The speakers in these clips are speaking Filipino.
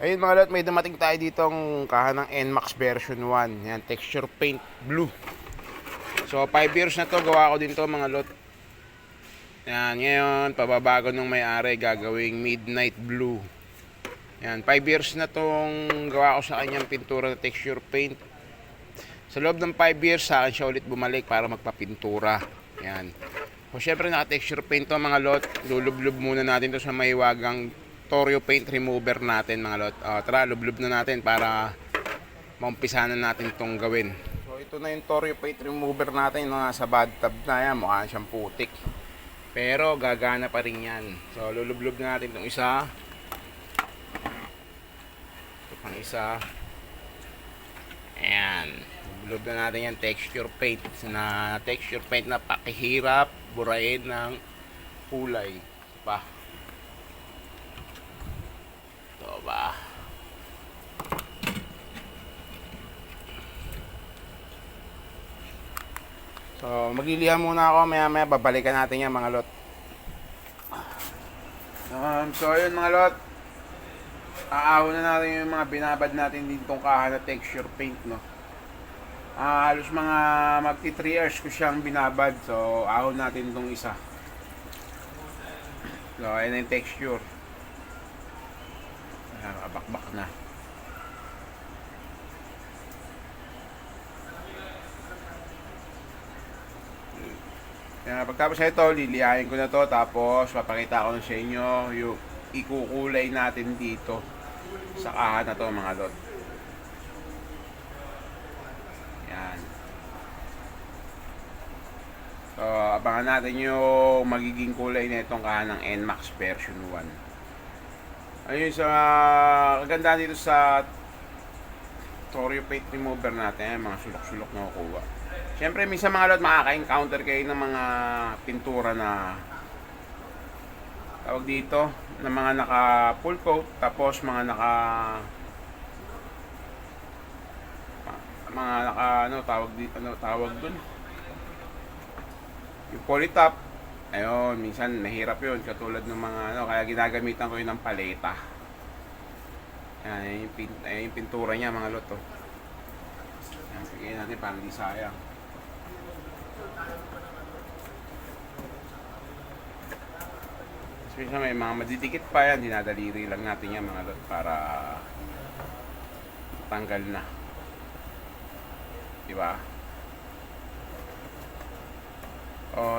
Ayun mga lot, may dumating tayo ditong kaha ng NMAX version 1. Yan, texture paint blue. So 5 years na to, gawa ko din to mga lot. Yan, ngayon pababago nung may-ari, gagawing midnight blue. Yan, 5 years na tong gawa ko sa kanyang pintura na texture paint. Sa loob ng 5 years sa akin siya ulit bumalik para magpapintura. Yan. So syempre naka-texture paint to mga lot. Lulublob muna natin to sa mahiwagang Torio paint remover natin mga lot. Tara, lublob na natin para maumpisahan na natin itong gawin. So ito na yung Torio paint remover natin. No? Nasa bathtub na yan. Mukha siyang putik. Pero gagana pa rin yan. So lulublob na natin itong isa. Ito pang isa. Ayan. Lulublob na natin yan texture paint. Na texture paint na pakihirap burahin ng kulay. Pa. Ito ba? So, magliliha muna ako. Maya-maya babalikan natin yan mga lot. So, yun mga lot. Aahon na natin yung mga binabad natin ditong kaha na texture paint, no? Halos mga magti 3 hours ko siyang binabad. So, ahon natin itong isa. So, ayan yung texture. Nakabakbak na. Pagtapos na ito, lilihain ko na to. Tapos, papakita ko na sa inyo yung ikukulay natin dito sa kaha na to mga lot. Yan. So, abangan natin yung magiging kulay na itong kaha ng NMAX version 1. Ayun sa kagandaan dito sa Torio paint remover natin, mga sulok-sulok na kukuha. Siyempre, minsan mga lot, makaka-encounter kayo ng mga pintura na tawag dito, na mga naka full coat, tapos mga naka tawag dun, yung polytop. Ayun, minsan mahirap yun, katulad ng mga kaya ginagamitan ko yun ng paleta. Ayan, yung pintura niya mga lot. Ayan, pigyan natin para hindi sayang. Minsan may mga madidikit pa yan, dinadaliri lang natin yan mga lot para tanggal na. Diba?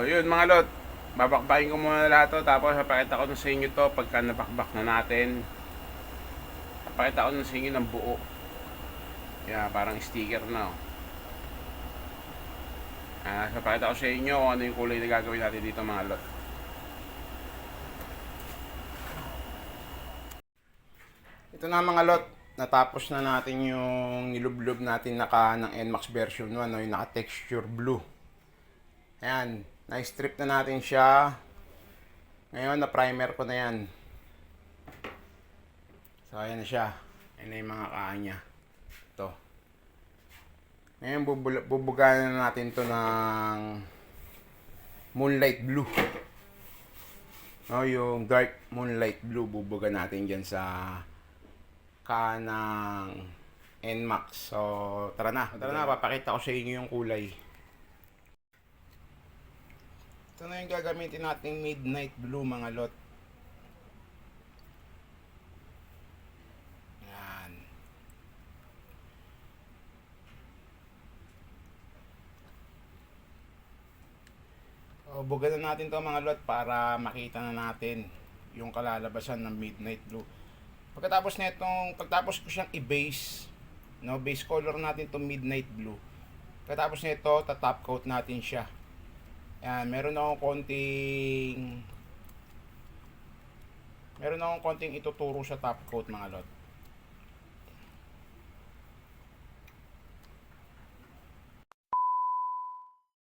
Yun mga lot, babakbakin ko muna lahat to, tapos papakita ko sa inyo to pagka nabakbak na natin. Papakita ko sa inyo ng buo. Yeah, parang sticker na. Papakita ko sa inyo kung ano yung kulay na gagawin natin dito mga lot. Ito na mga lot, natapos na natin yung nilublob natin naka ng NMAX version 1, no? Yung naka texture blue. Ayan, na-strip na natin siya. Ngayon, na-primer ko na yan. So, ayan na siya. Ayan na yung mga kaha niya. Ito. Ngayon, bubuganan na natin to ng moonlight blue. No, yung dark moonlight blue, bubuga natin dyan sa kaha ng NMAX. So, tara na, papakita ko sa inyo yung kulay. Ito na yung gagamitin nating midnight blue mga lot. Yan. Bugan na natin to mga lot para makita na natin yung kalalabasan ng midnight blue. Pagkatapos ko siyang i-base, no, base color natin to midnight blue. Pagkatapos nito, ta-top coat natin siya. Yan, meron akong konting ituturo sa top coat mga lot.